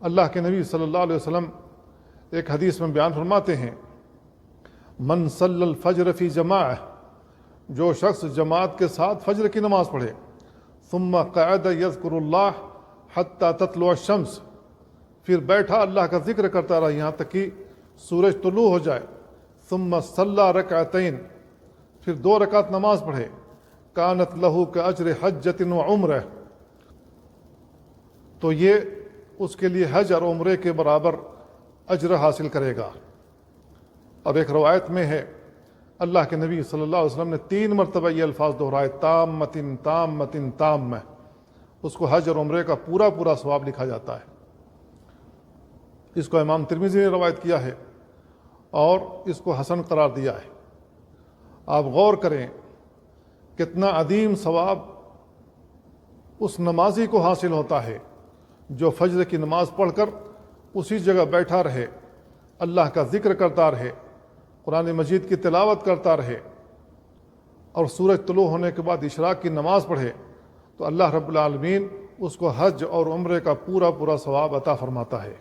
اللہ کے نبی صلی اللہ علیہ وسلم ایک حدیث میں بیان فرماتے ہیں، من صلی الفجر فی جماعہ، جو شخص جماعت کے ساتھ فجر کی نماز پڑھے، ثم قعد یذکر اللہ حتی تطلع الشمس، پھر بیٹھا اللہ کا ذکر کرتا رہا یہاں تک کہ سورج طلوع ہو جائے، ثم صلی رکعتین، پھر 2 رکعت نماز پڑھے، کانت لہ کاجر حجۃ وعمرہ، تو یہ اس کے لیے حج اور عمرے کے برابر اجر حاصل کرے گا۔ اور ایک روایت میں ہے اللہ کے نبی صلی اللہ علیہ وسلم نے 3 مرتبہ یہ الفاظ دہرائے، تامۃ تامۃ تامہ، اس کو حج اور عمرے کا پورا پورا ثواب لکھا جاتا ہے۔ اس کو امام ترمذی نے روایت کیا ہے اور اس کو حسن قرار دیا ہے۔ آپ غور کریں کتنا عظیم ثواب اس نمازی کو حاصل ہوتا ہے جو فجر کی نماز پڑھ کر اسی جگہ بیٹھا رہے، اللہ کا ذکر کرتا رہے، قرآن مجید کی تلاوت کرتا رہے، اور سورج طلوع ہونے کے بعد اشراق کی نماز پڑھے، تو اللہ رب العالمین اس کو حج اور عمرے کا پورا پورا ثواب عطا فرماتا ہے۔